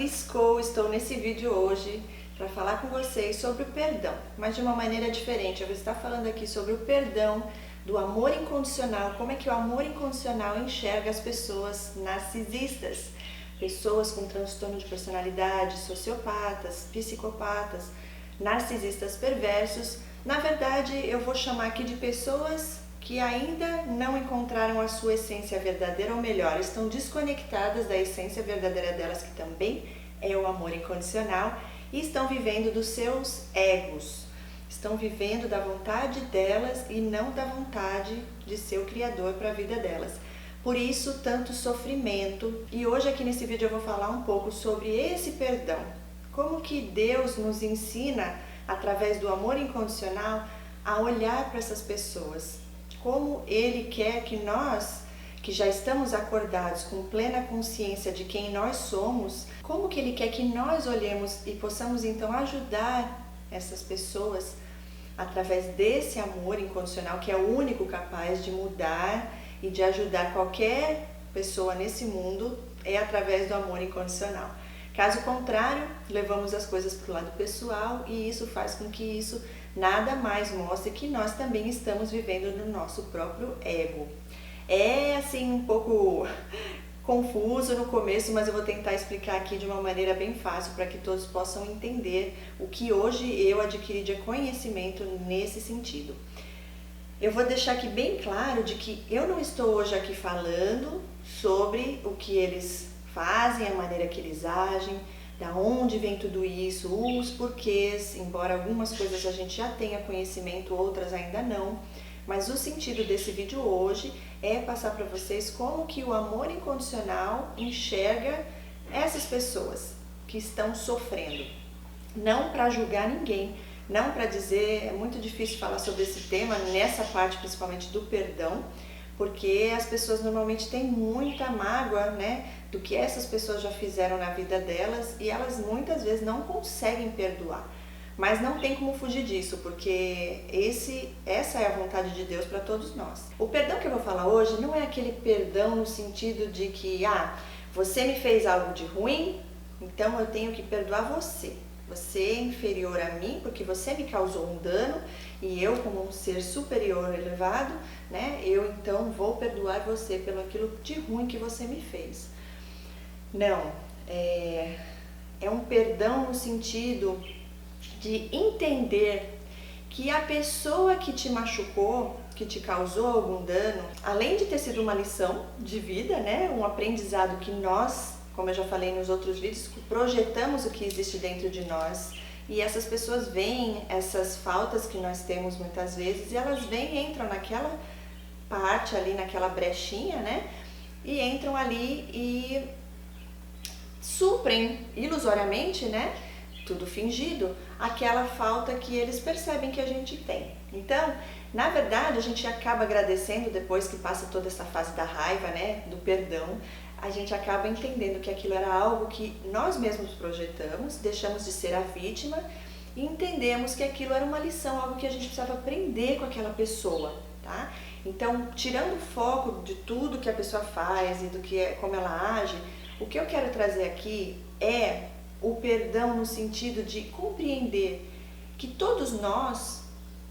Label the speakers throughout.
Speaker 1: piscou, estou nesse vídeo hoje para falar com vocês sobre o perdão, mas de uma maneira diferente. Eu vou estar falando aqui sobre o perdão, do amor incondicional, como é que o amor incondicional enxerga as pessoas narcisistas, pessoas com transtorno de personalidade, sociopatas, psicopatas, narcisistas perversos. Na verdade, eu vou chamar aqui de pessoas que ainda não encontraram a sua essência verdadeira, ou melhor, estão desconectadas da essência verdadeira delas, que também é o amor incondicional, e estão vivendo dos seus egos, estão vivendo da vontade delas e não da vontade de seu Criador para a vida delas. Por isso, tanto sofrimento. E hoje aqui nesse vídeo eu vou falar um pouco sobre esse perdão. Como que Deus nos ensina, através do amor incondicional, a olhar para essas pessoas. Como Ele quer que nós, que já estamos acordados com plena consciência de quem nós somos, como que Ele quer que nós olhemos e possamos então ajudar essas pessoas através desse amor incondicional, que é o único capaz de mudar e de ajudar qualquer pessoa nesse mundo, é através do amor incondicional. Caso contrário, levamos as coisas para o lado pessoal e isso faz com que isso nada mais mostre que nós também estamos vivendo no nosso próprio ego. É assim um pouco confuso no começo, mas eu vou tentar explicar aqui de uma maneira bem fácil para que todos possam entender o que hoje eu adquiri de conhecimento nesse sentido. Eu vou deixar aqui bem claro de que eu não estou hoje aqui falando sobre o que eles fazem, a maneira que eles agem, da onde vem tudo isso, os porquês, embora algumas coisas a gente já tenha conhecimento, outras ainda não. Mas o sentido desse vídeo hoje é passar para vocês como que o amor incondicional enxerga essas pessoas que estão sofrendo. Não para julgar ninguém, não para dizer, é muito difícil falar sobre esse tema, nessa parte principalmente do perdão, porque as pessoas normalmente têm muita mágoa, né, do que essas pessoas já fizeram na vida delas e elas muitas vezes não conseguem perdoar. Mas não tem como fugir disso, porque essa é a vontade de Deus para todos nós. O perdão que eu vou falar hoje não é aquele perdão no sentido de que, você me fez algo de ruim, então eu tenho que perdoar você. Você é inferior a mim porque você me causou um dano e eu, como um ser superior elevado, né, eu então vou perdoar você pelo aquilo de ruim que você me fez. Não, é um perdão no sentido de entender que a pessoa que te machucou, que te causou algum dano, além de ter sido uma lição de vida, né, um aprendizado que nós, como eu já falei nos outros vídeos, projetamos o que existe dentro de nós e essas pessoas veem essas faltas que nós temos muitas vezes e elas vêm e entram naquela parte ali, naquela brechinha, né, e entram ali e suprem ilusoriamente, né, tudo fingido, aquela falta que eles percebem que a gente tem. Então, na verdade, a gente acaba agradecendo depois que passa toda essa fase da raiva, né, do perdão, a gente acaba entendendo que aquilo era algo que nós mesmos projetamos, deixamos de ser a vítima e entendemos que aquilo era uma lição, algo que a gente precisava aprender com aquela pessoa, tá? Então, tirando o foco de tudo que a pessoa faz e do que como ela age, o que eu quero trazer aqui é o perdão no sentido de compreender que todos nós,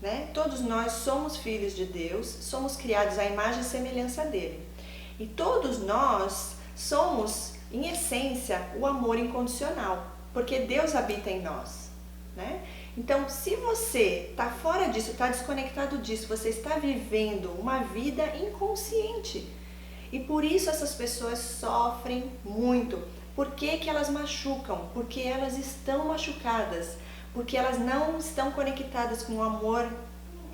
Speaker 1: né, todos nós somos filhos de Deus, somos criados à imagem e semelhança dele. E todos nós somos, em essência, o amor incondicional, porque Deus habita em nós, né? Então, se você está fora disso, está desconectado disso, você está vivendo uma vida inconsciente. E por isso essas pessoas sofrem muito. Por que que elas machucam? Porque elas estão machucadas, porque elas não estão conectadas com o amor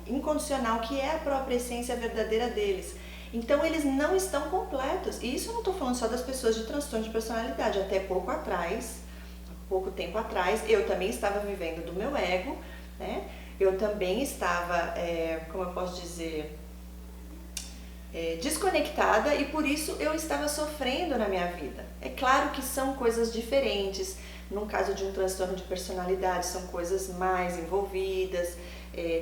Speaker 1: incondicional, que é a própria essência verdadeira deles. Então eles não estão completos. E isso eu não estou falando só das pessoas de transtorno de personalidade. Até pouco tempo atrás, eu também estava vivendo do meu ego, né? Eu também estava, como eu posso dizer, desconectada e por isso eu estava sofrendo na minha vida. É claro que são coisas diferentes. No caso de um transtorno de personalidade, são coisas mais envolvidas,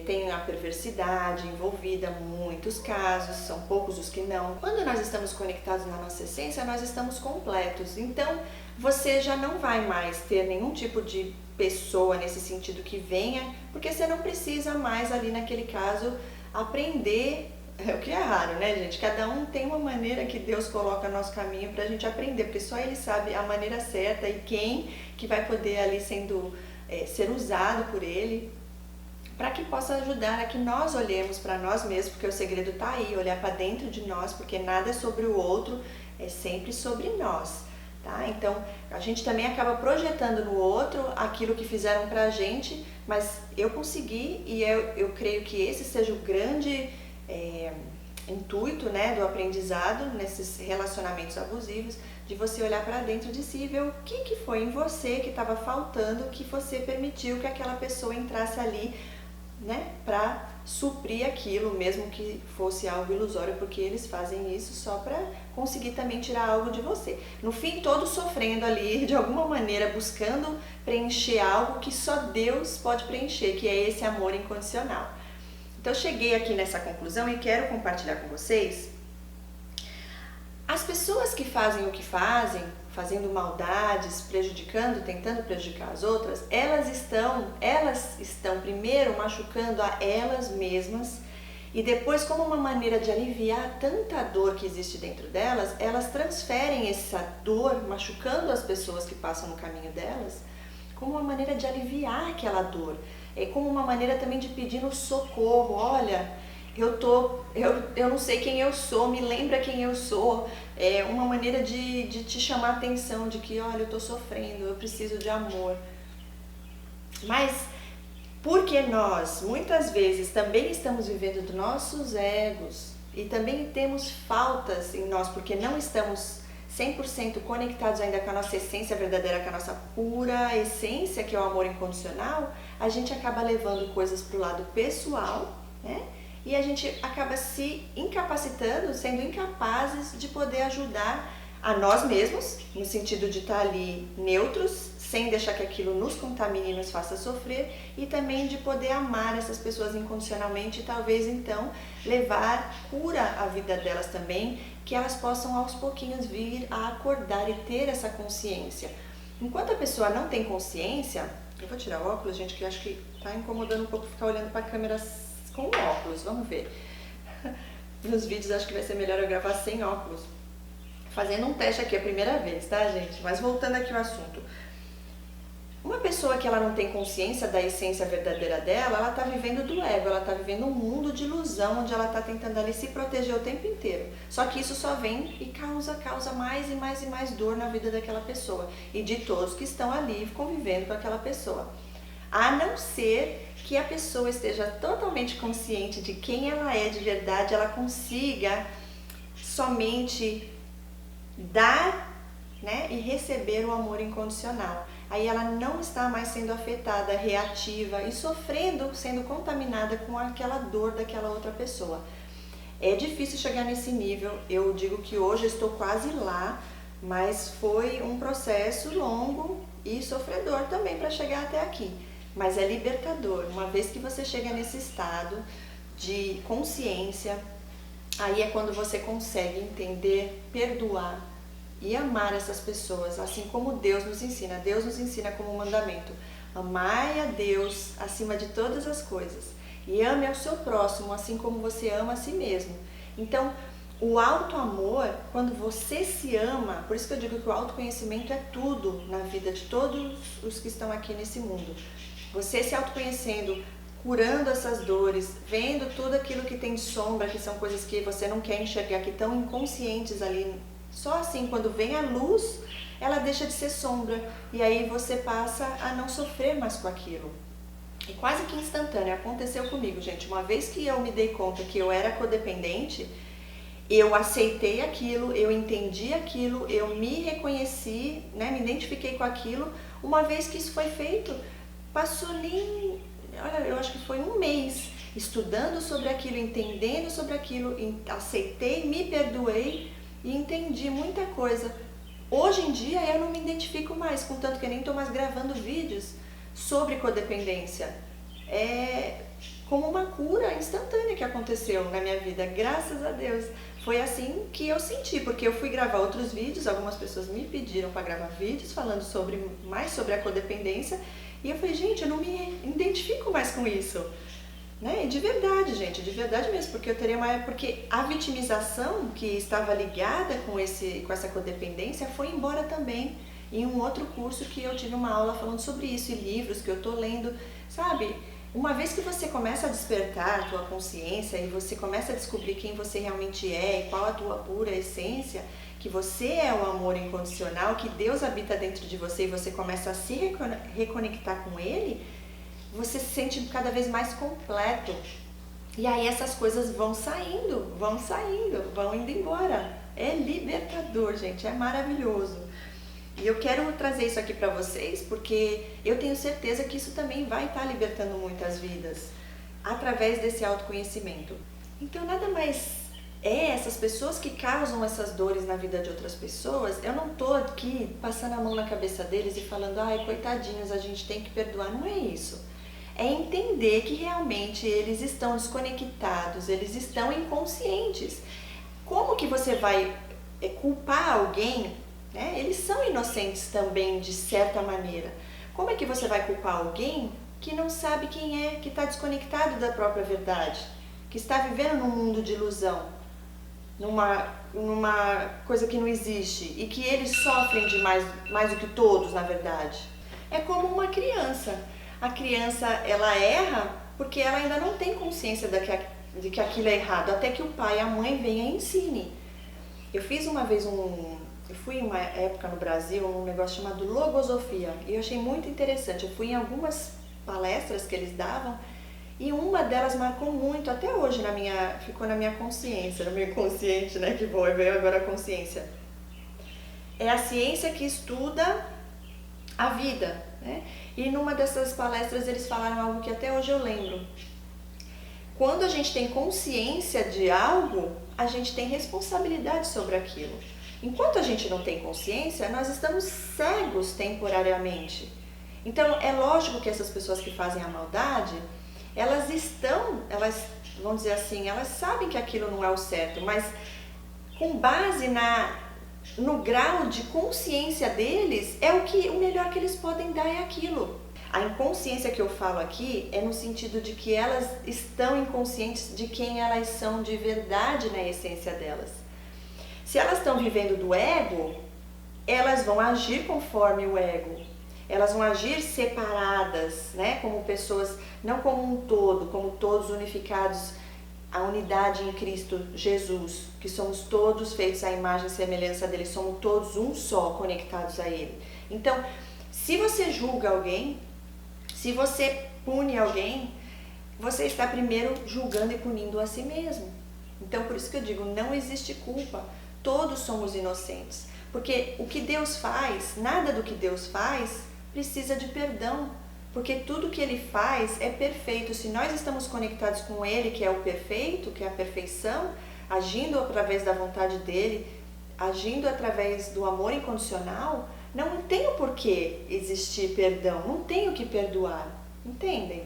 Speaker 1: tem a perversidade envolvida, muitos casos, são poucos os que não. Quando nós estamos conectados na nossa essência, nós estamos completos. Então, você já não vai mais ter nenhum tipo de pessoa nesse sentido que venha, porque você não precisa mais ali naquele caso aprender, o que é raro, né, gente? Cada um tem uma maneira que Deus coloca no nosso caminho pra gente aprender, porque só Ele sabe a maneira certa e quem que vai poder ali ser usado por Ele, para que possa ajudar a que nós olhemos para nós mesmos, porque o segredo está aí, olhar para dentro de nós, porque nada é sobre o outro, é sempre sobre nós. Tá? Então, a gente também acaba projetando no outro aquilo que fizeram pra gente, mas eu consegui e eu creio que esse seja o grande intuito, né, do aprendizado nesses relacionamentos abusivos, de você olhar para dentro de si e ver o que foi em você que estava faltando, que você permitiu que aquela pessoa entrasse ali, né, para suprir aquilo, mesmo que fosse algo ilusório, porque eles fazem isso só para conseguir também tirar algo de você. No fim, todos sofrendo ali, de alguma maneira, buscando preencher algo que só Deus pode preencher, que é esse amor incondicional. Então, eu cheguei aqui nessa conclusão e quero compartilhar com vocês. As pessoas que fazem o que fazem, fazendo maldades, prejudicando, tentando prejudicar as outras, elas estão primeiro machucando a elas mesmas e depois, como uma maneira de aliviar tanta dor que existe dentro delas, elas transferem essa dor, machucando as pessoas que passam no caminho delas, como uma maneira de aliviar aquela dor. É como uma maneira também de pedir no socorro. Olha, eu não sei quem eu sou, me lembra quem eu sou. É uma maneira de te chamar a atenção, de que, olha, eu estou sofrendo, eu preciso de amor. Mas porque nós, muitas vezes, também estamos vivendo dos nossos egos e também temos faltas em nós, porque não estamos 100% conectados ainda com a nossa essência verdadeira, com a nossa pura essência, que é o amor incondicional, a gente acaba levando coisas para o lado pessoal, né? E a gente acaba se incapacitando, sendo incapazes de poder ajudar a nós mesmos, no sentido de estar ali neutros, sem deixar que aquilo nos contamine e nos faça sofrer, e também de poder amar essas pessoas incondicionalmente e talvez então levar cura à vida delas também, que elas possam aos pouquinhos vir a acordar e ter essa consciência. Enquanto a pessoa não tem consciência, eu vou tirar o óculos, gente, que eu acho que está incomodando um pouco ficar olhando para a câmera com óculos, vamos ver. Nos vídeos acho que vai ser melhor eu gravar sem óculos. Fazendo um teste aqui a primeira vez, tá, gente? Mas voltando aqui ao assunto. Uma pessoa que ela não tem consciência da essência verdadeira dela, ela tá vivendo do ego, ela tá vivendo um mundo de ilusão, onde ela tá tentando ali se proteger o tempo inteiro. Só que isso só vem e causa mais e mais e mais dor na vida daquela pessoa e de todos que estão ali convivendo com aquela pessoa. A não ser que a pessoa esteja totalmente consciente de quem ela é de verdade, ela consiga somente dar, né, e receber o amor incondicional. Aí ela não está mais sendo afetada, reativa e sofrendo, sendo contaminada com aquela dor daquela outra pessoa. É difícil chegar nesse nível, eu digo que hoje eu estou quase lá, mas foi um processo longo e sofredor também para chegar até aqui. Mas é libertador, uma vez que você chega nesse estado de consciência, aí é quando você consegue entender, perdoar e amar essas pessoas, assim como Deus nos ensina. Deus nos ensina como mandamento: amai a Deus acima de todas as coisas e ame ao seu próximo, assim como você ama a si mesmo. Então, o auto-amor, quando você se ama, por isso que eu digo que o autoconhecimento é tudo na vida de todos os que estão aqui nesse mundo. Você se autoconhecendo, curando essas dores, vendo tudo aquilo que tem sombra, que são coisas que você não quer enxergar, que estão inconscientes ali. Só assim, quando vem a luz, ela deixa de ser sombra e aí você passa a não sofrer mais com aquilo. E quase que instantâneo, aconteceu comigo, gente. Uma vez que eu me dei conta que eu era codependente, eu aceitei aquilo, eu entendi aquilo, eu me reconheci, né, me identifiquei com aquilo. Uma vez que isso foi feito, passou nem, olha, eu acho que foi um mês estudando sobre aquilo, entendendo sobre aquilo, aceitei, me perdoei e entendi muita coisa. Hoje em dia eu não me identifico mais, contanto que eu nem estou mais gravando vídeos sobre codependência. como uma cura instantânea que aconteceu na minha vida, graças a Deus. Foi assim que eu senti, porque eu fui gravar outros vídeos, algumas pessoas me pediram para gravar vídeos falando mais sobre a codependência, e eu falei, gente, eu não me identifico mais com isso. Né? E de verdade, gente, de verdade mesmo, porque a vitimização que estava ligada com essa codependência foi embora também em um outro curso que eu tive uma aula falando sobre isso, e livros que eu tô lendo, sabe? Uma vez que você começa a despertar a tua consciência e você começa a descobrir quem você realmente é e qual a tua pura essência, que você é o amor incondicional, que Deus habita dentro de você, e você começa a se reconectar com Ele, você se sente cada vez mais completo. E aí essas coisas vão saindo, vão indo embora. É libertador, gente, é maravilhoso. E eu quero trazer isso aqui para vocês porque eu tenho certeza que isso também vai estar libertando muitas vidas através desse autoconhecimento. Então nada mais essas pessoas que causam essas dores na vida de outras pessoas, eu não tô aqui passando a mão na cabeça deles e falando, ai, coitadinhos, a gente tem que perdoar. Não é isso. É entender que realmente eles estão desconectados, eles estão inconscientes. Como que você vai culpar alguém? Né? Eles são inocentes também, de certa maneira. Como é que você vai culpar alguém que não sabe quem é, que está desconectado da própria verdade, que está vivendo num mundo de ilusão, numa coisa que não existe, e que eles sofrem mais do que todos, na verdade? É como uma criança. A criança, ela erra porque ela ainda não tem consciência de que aquilo é errado, até que o pai e a mãe venham e ensinem. Eu fiz uma vez eu fui em uma época no Brasil, um negócio chamado Logosofia, e eu achei muito interessante. Eu fui em algumas palestras que eles davam, e uma delas marcou muito, até hoje ficou na minha consciência, no meu inconsciente, né, que veio agora a consciência. É a ciência que estuda a vida, né? E numa dessas palestras eles falaram algo que até hoje eu lembro. Quando a gente tem consciência de algo, a gente tem responsabilidade sobre aquilo. Enquanto a gente não tem consciência, nós estamos cegos temporariamente. Então é lógico que essas pessoas que fazem a maldade, elas vamos dizer assim, elas sabem que aquilo não é o certo, mas com base no grau de consciência deles, o melhor que eles podem dar é aquilo. A inconsciência que eu falo aqui é no sentido de que elas estão inconscientes de quem elas são de verdade na essência delas. Se elas estão vivendo do ego, elas vão agir conforme o ego. Elas vão agir separadas, né? Como pessoas, não como um todo, como todos unificados, a unidade em Cristo Jesus, que somos todos feitos à imagem e semelhança dele, somos todos um só, conectados a ele. Então, se você julga alguém, se você pune alguém, você está primeiro julgando e punindo a si mesmo. Então, por isso que eu digo, não existe culpa. Todos somos inocentes, porque o que Deus faz, nada do que Deus faz precisa de perdão, porque tudo que Ele faz é perfeito. Se nós estamos conectados com Ele, que é o perfeito, que é a perfeição, agindo através da vontade dEle, agindo através do amor incondicional, não tem o porquê existir perdão, não tem o que perdoar, entendem?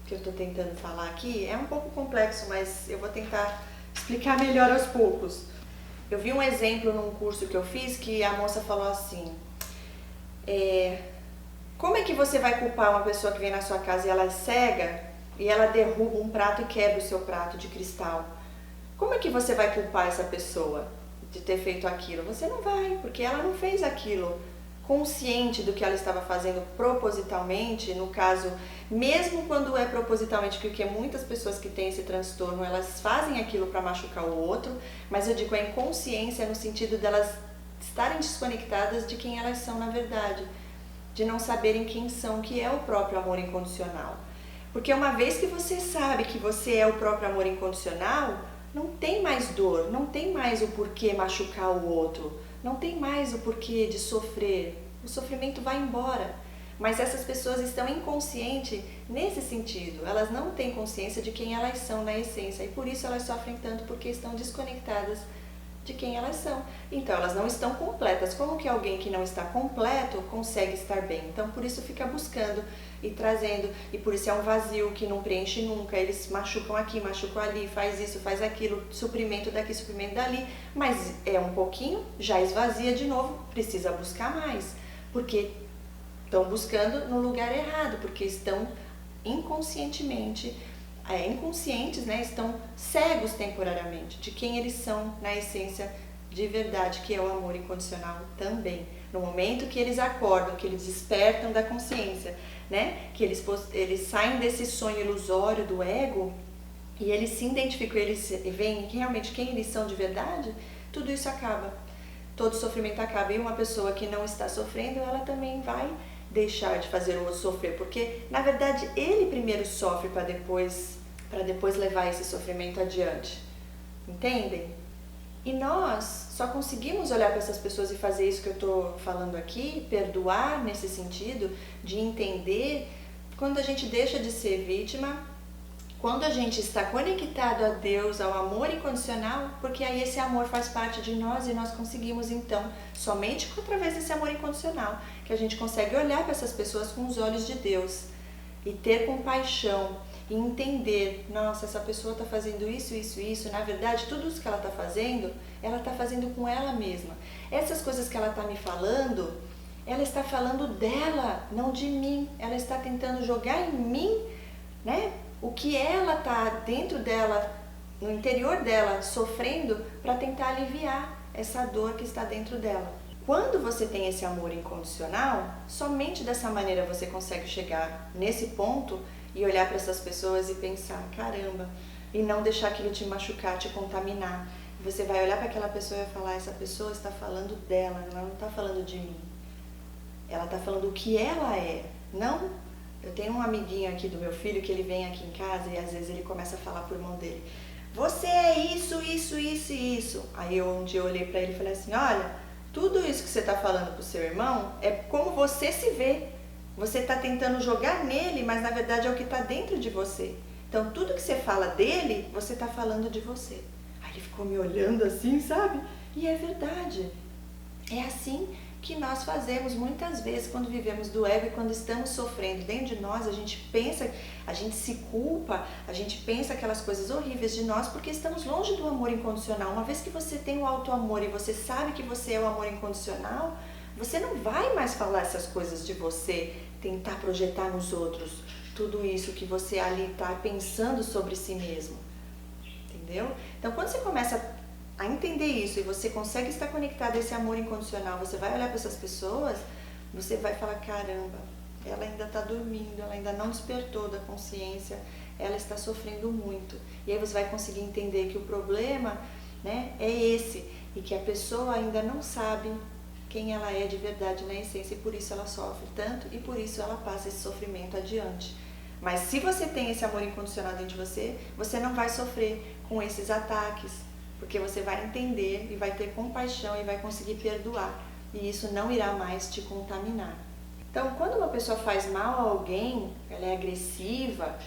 Speaker 1: O que eu estou tentando falar aqui é um pouco complexo, mas eu vou tentar explicar melhor aos poucos. Eu vi um exemplo num curso que eu fiz que a moça falou assim, como é que você vai culpar uma pessoa que vem na sua casa e ela é cega e ela derruba um prato e quebra o seu prato de cristal? Como é que você vai culpar essa pessoa de ter feito aquilo? Você não vai, porque ela não fez aquilo consciente do que ela estava fazendo propositalmente, no caso, mesmo quando é propositalmente, porque muitas pessoas que têm esse transtorno, elas fazem aquilo para machucar o outro, mas eu digo a inconsciência no sentido delas estarem desconectadas de quem elas são na verdade, de não saberem quem são, que é o próprio amor incondicional. Porque uma vez que você sabe que você é o próprio amor incondicional, não tem mais dor, não tem mais o porquê machucar o outro, não tem mais o porquê de sofrer. O sofrimento vai embora. Mas essas pessoas estão inconscientes nesse sentido. Elas não têm consciência de quem elas são na essência. E por isso elas sofrem tanto, porque estão desconectadas de quem elas são. Então elas não estão completas. Como que alguém que não está completo consegue estar bem? Então por isso fica buscando e trazendo, e por isso é um vazio que não preenche nunca. Eles machucam aqui, machucam ali, faz isso, faz aquilo, suprimento daqui, suprimento dali, mas é um pouquinho, já esvazia de novo, precisa buscar mais, porque estão buscando no lugar errado, porque estão inconscientes, né, estão cegos temporariamente de quem eles são na essência de verdade, que é o amor incondicional também. No momento que eles acordam, que eles despertam da consciência, né, que eles saem desse sonho ilusório do ego e eles se identificam, eles veem realmente quem eles são de verdade, tudo isso acaba. Todo sofrimento acaba. E uma pessoa que não está sofrendo, ela também vai deixar de fazer o outro sofrer, porque na verdade ele primeiro sofre para depois levar esse sofrimento adiante, entendem? E nós só conseguimos olhar para essas pessoas e fazer isso que eu estou falando aqui, perdoar nesse sentido, de entender, quando a gente deixa de ser vítima, quando a gente está conectado a Deus, ao amor incondicional, porque aí esse amor faz parte de nós e nós conseguimos então, somente através desse amor incondicional, que a gente consegue olhar para essas pessoas com os olhos de Deus e ter compaixão e entender, nossa, essa pessoa está fazendo isso, isso, isso, na verdade tudo isso que ela está fazendo com ela mesma. Essas coisas que ela está me falando, ela está falando dela, não de mim. Ela está tentando jogar em mim, né, o que ela está dentro dela, no interior dela, sofrendo, para tentar aliviar essa dor que está dentro dela. Quando você tem esse amor incondicional, somente dessa maneira você consegue chegar nesse ponto e olhar para essas pessoas e pensar, caramba, e não deixar aquilo te machucar, te contaminar. Você vai olhar para aquela pessoa e vai falar, essa pessoa está falando dela, ela não está falando de mim. Ela está falando o que ela é, não... Eu tenho um amiguinho aqui do meu filho que ele vem aqui em casa e às vezes ele começa a falar pro irmão dele, você é isso, isso, isso e isso. Aí um dia eu olhei para ele e falei assim, olha, tudo isso que você está falando pro seu irmão é como você se vê. Você está tentando jogar nele, mas na verdade é o que está dentro de você. Então tudo que você fala dele, você está falando de você. Aí ele ficou me olhando assim, sabe? E é verdade. É assim que nós fazemos muitas vezes quando vivemos do ego e quando estamos sofrendo dentro de nós, a gente pensa, a gente se culpa, a gente pensa aquelas coisas horríveis de nós porque estamos longe do amor incondicional. Uma vez que você tem o auto-amor e você sabe que você é o amor incondicional, você não vai mais falar essas coisas de você, tentar projetar nos outros tudo isso que você ali está pensando sobre si mesmo, entendeu? Então quando você começa a entender isso e você consegue estar conectado a esse amor incondicional, você vai olhar para essas pessoas, você vai falar, caramba, ela ainda está dormindo, ela ainda não despertou da consciência, ela está sofrendo muito. E aí você vai conseguir entender que o problema, né, é esse, e que a pessoa ainda não sabe quem ela é de verdade na essência, e por isso ela sofre tanto, e por isso ela passa esse sofrimento adiante. Mas se você tem esse amor incondicional dentro de você, você não vai sofrer com esses ataques, porque você vai entender e vai ter compaixão e vai conseguir perdoar. E isso não irá mais te contaminar. Então, quando uma pessoa faz mal a alguém, ela é agressiva,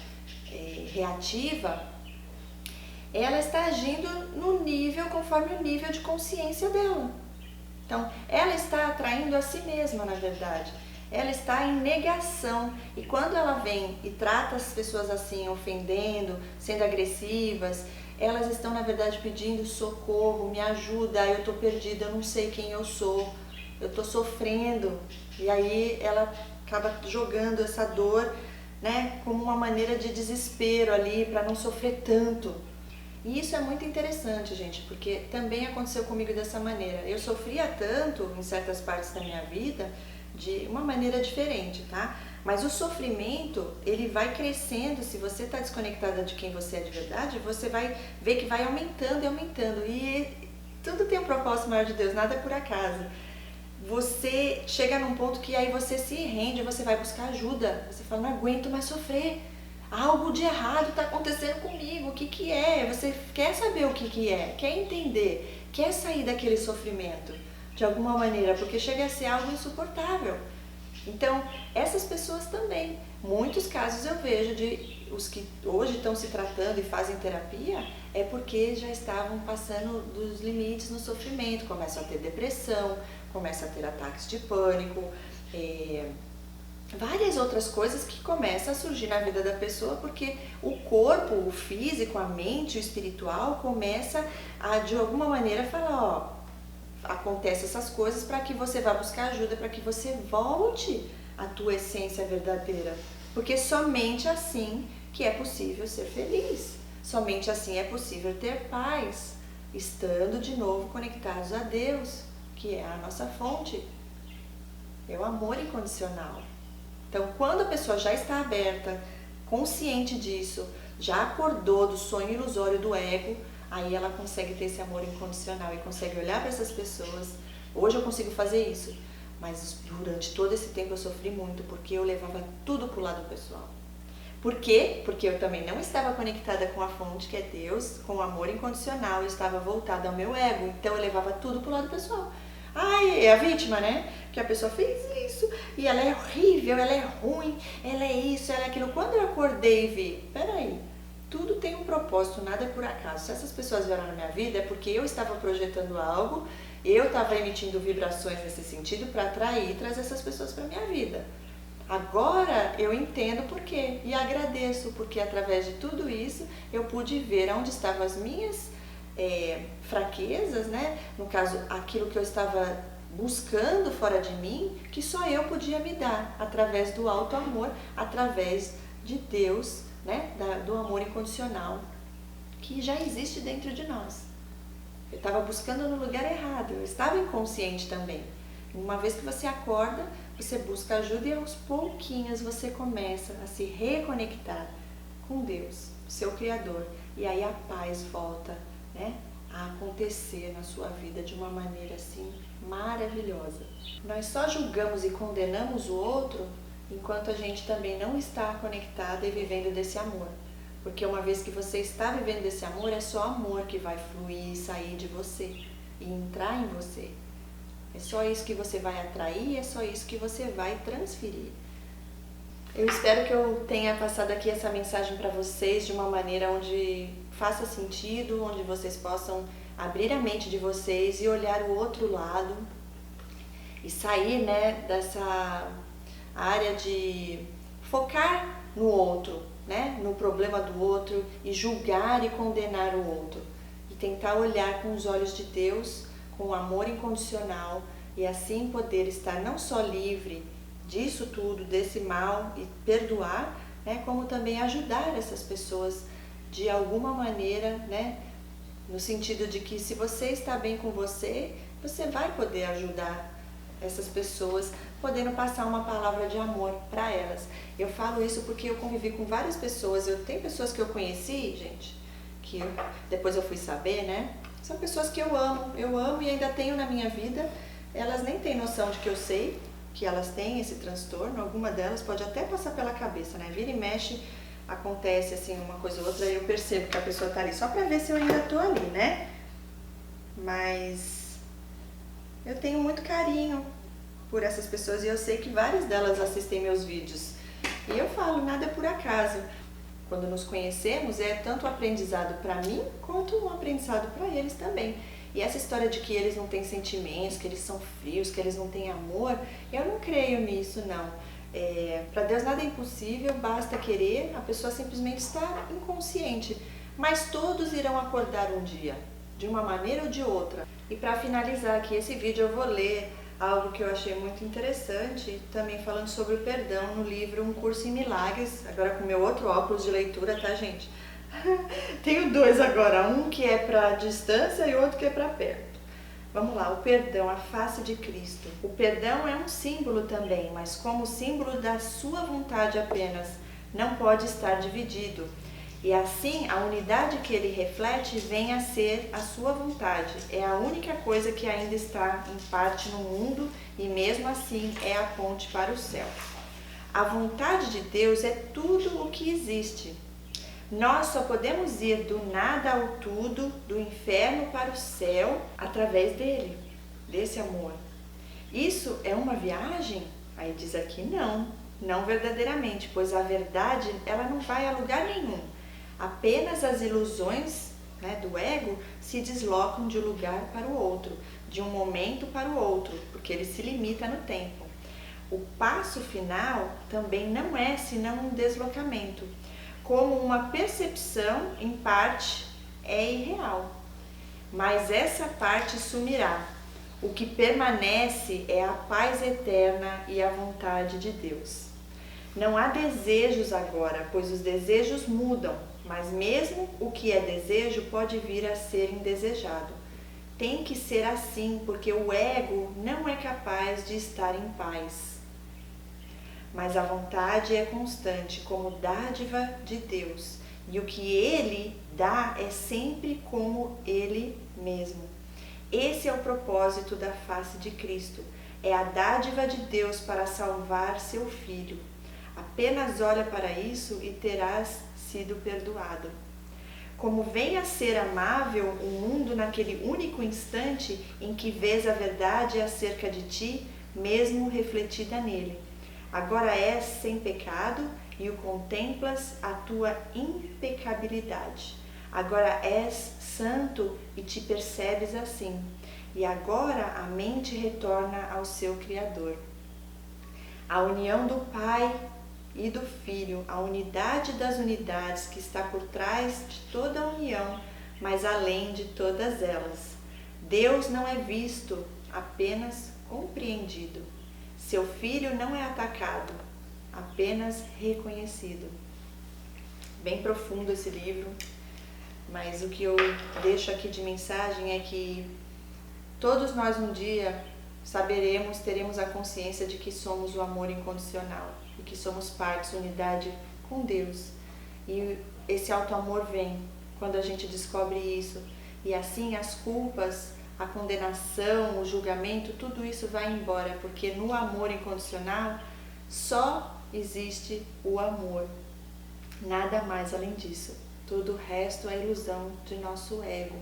Speaker 1: reativa, ela está agindo no nível, conforme o nível de consciência dela. Então, ela está atraindo a si mesma, na verdade. Ela está em negação. E quando ela vem e trata as pessoas assim, ofendendo, sendo agressivas, elas estão, na verdade, pedindo socorro, me ajuda, eu estou perdida, eu não sei quem eu sou, eu estou sofrendo. E aí ela acaba jogando essa dor, né, como uma maneira de desespero ali, para não sofrer tanto. E isso é muito interessante, gente, porque também aconteceu comigo dessa maneira. Eu sofria tanto em certas partes da minha vida, de uma maneira diferente, tá? Mas o sofrimento, ele vai crescendo, se você está desconectada de quem você é de verdade, você vai ver que vai aumentando e aumentando. E tudo tem um propósito maior de Deus, nada é por acaso. Você chega num ponto que aí você se rende, você vai buscar ajuda. Você fala, não aguento mais sofrer. Algo de errado está acontecendo comigo, o que que é? Você quer saber o que que é, quer entender, quer sair daquele sofrimento de alguma maneira, porque chega a ser algo insuportável. Então, essas pessoas também, muitos casos eu vejo de os que hoje estão se tratando e fazem terapia é porque já estavam passando dos limites no sofrimento, começam a ter depressão, começam a ter ataques de pânico, várias outras coisas que começam a surgir na vida da pessoa, porque o corpo, o físico, a mente, o espiritual começa a, de alguma maneira, falar, ó, acontece essas coisas para que você vá buscar ajuda, para que você volte à tua essência verdadeira, porque somente assim que é possível ser feliz, somente assim é possível ter paz, estando de novo conectados a Deus, que é a nossa fonte, é o amor incondicional. Então, quando a pessoa já está aberta, consciente disso, já acordou do sonho ilusório do ego, aí ela consegue ter esse amor incondicional e consegue olhar para essas pessoas. Hoje eu consigo fazer isso, mas durante todo esse tempo eu sofri muito, porque eu levava tudo para o lado pessoal. Por quê? Porque eu também não estava conectada com a fonte, que é Deus, com o amor incondicional, eu estava voltada ao meu ego, então eu levava tudo para o lado pessoal. Ai, é a vítima, né? Que a pessoa fez isso, e ela é horrível, ela é ruim, ela é isso, ela é aquilo. Quando eu acordei e vi, peraí, tudo tem um propósito, nada é por acaso. Se essas pessoas vieram na minha vida é porque eu estava projetando algo, eu estava emitindo vibrações nesse sentido para atrair e trazer essas pessoas para minha vida. Agora eu entendo por quê e agradeço, porque através de tudo isso eu pude ver onde estavam as minhas fraquezas, né? No caso, aquilo que eu estava buscando fora de mim, que só eu podia me dar, através do alto amor, através de Deus, né? Do amor incondicional, que já existe dentro de nós. Eu estava buscando no lugar errado, eu estava inconsciente também. Uma vez que você acorda, você busca ajuda e aos pouquinhos você começa a se reconectar com Deus, seu Criador, e aí a paz volta, né, a acontecer na sua vida de uma maneira assim maravilhosa. Nós só julgamos e condenamos o outro enquanto a gente também não está conectada e vivendo desse amor. Porque uma vez que você está vivendo desse amor, é só amor que vai fluir e sair de você e entrar em você. É só isso que você vai atrair, é só isso que você vai transferir. Eu espero que eu tenha passado aqui essa mensagem para vocês de uma maneira onde faça sentido, onde vocês possam abrir a mente de vocês e olhar o outro lado e sair, né, dessa área de focar no outro, né, no problema do outro e julgar e condenar o outro e tentar olhar com os olhos de Deus, com amor incondicional e assim poder estar não só livre disso tudo, desse mal e perdoar, né, como também ajudar essas pessoas de alguma maneira, né, no sentido de que se você está bem com você, você vai poder ajudar essas pessoas, podendo passar uma palavra de amor para elas. Eu falo isso porque eu convivi com várias pessoas, tem pessoas que eu conheci, gente, que depois eu fui saber, né, são pessoas que eu amo e ainda tenho na minha vida, elas nem têm noção de que eu sei que elas têm esse transtorno, alguma delas pode até passar pela cabeça, né, vira e mexe, acontece assim uma coisa ou outra, eu percebo que a pessoa tá ali só pra ver se eu ainda tô ali, né, mas eu tenho muito carinho por essas pessoas e eu sei que várias delas assistem meus vídeos, e eu falo, nada é por acaso. Quando nos conhecemos, é tanto um aprendizado para mim, quanto um aprendizado para eles também. E essa história de que eles não têm sentimentos, que eles são frios, que eles não têm amor, eu não creio nisso, não. Para Deus nada é impossível, basta querer, a pessoa simplesmente está inconsciente. Mas todos irão acordar um dia, de uma maneira ou de outra. E para finalizar aqui esse vídeo, eu vou ler algo que eu achei muito interessante, também falando sobre o perdão no livro Um Curso em Milagres, agora com meu outro óculos de leitura, tá, gente? Tenho dois agora, um que é para distância e outro que é para perto. Vamos lá, o perdão, a face de Cristo. O perdão é um símbolo também, mas como símbolo da sua vontade apenas, não pode estar dividido. E assim, a unidade que ele reflete vem a ser a sua vontade. É a única coisa que ainda está em parte no mundo e mesmo assim é a ponte para o céu. A vontade de Deus é tudo o que existe. Nós só podemos ir do nada ao tudo, do inferno para o céu, através dele, desse amor. Isso é uma viagem? Aí diz aqui não. não verdadeiramente, pois a verdade ela não vai a lugar nenhum. Apenas as ilusões, né, do ego se deslocam de um lugar para o outro, de um momento para o outro, porque ele se limita no tempo. O passo final também não é senão um deslocamento, como uma percepção em parte é irreal, mas essa parte sumirá. O que permanece é a paz eterna e a vontade de Deus. Não há desejos agora, pois os desejos mudam, mas mesmo o que é desejo pode vir a ser indesejado. Tem que ser assim, porque o ego não é capaz de estar em paz. Mas a vontade é constante, como dádiva de Deus, e o que Ele dá é sempre como Ele mesmo. Esse é o propósito da face de Cristo, é a dádiva de Deus para salvar seu Filho. Apenas olha para isso e terás sido perdoado. Como vem a ser amável o mundo naquele único instante em que vês a verdade acerca de ti, mesmo refletida nele. Agora és sem pecado e o contemplas a tua impecabilidade. Agora és santo e te percebes assim. E agora a mente retorna ao seu Criador. A união do Pai e do Filho, a unidade das unidades que está por trás de toda a união, mas além de todas elas. Deus não é visto, apenas compreendido. Seu Filho não é atacado, apenas reconhecido. Bem profundo esse livro, mas o que eu deixo aqui de mensagem é que todos nós um dia saberemos, teremos a consciência de que somos o amor incondicional e que somos partes, unidade com Deus. E esse auto-amor vem quando a gente descobre isso. E assim as culpas, a condenação, o julgamento, tudo isso vai embora, porque no amor incondicional só existe o amor. Nada mais além disso. Tudo o resto é ilusão de nosso ego.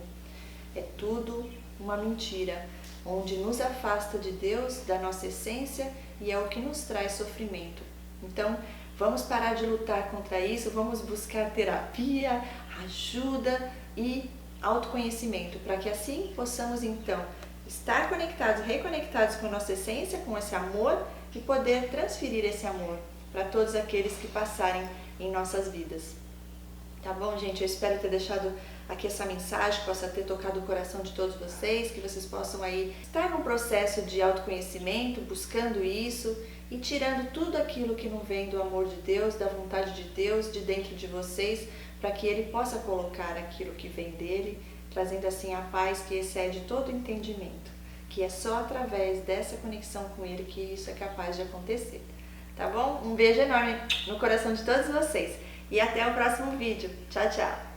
Speaker 1: É tudo uma mentira, onde nos afasta de Deus, da nossa essência, e é o que nos traz sofrimento. Então, vamos parar de lutar contra isso, vamos buscar terapia, ajuda e autoconhecimento, para que assim possamos então estar conectados, reconectados com a nossa essência, com esse amor, e poder transferir esse amor para todos aqueles que passarem em nossas vidas. Tá bom, gente? Eu espero ter deixado aqui essa mensagem, que possa ter tocado o coração de todos vocês, que vocês possam aí estar num processo de autoconhecimento, buscando isso e tirando tudo aquilo que não vem do amor de Deus, da vontade de Deus, de dentro de vocês, para que Ele possa colocar aquilo que vem dele, trazendo assim a paz que excede todo entendimento, que é só através dessa conexão com Ele que isso é capaz de acontecer. Tá bom? Um beijo enorme no coração de todos vocês. E até o próximo vídeo. Tchau, tchau!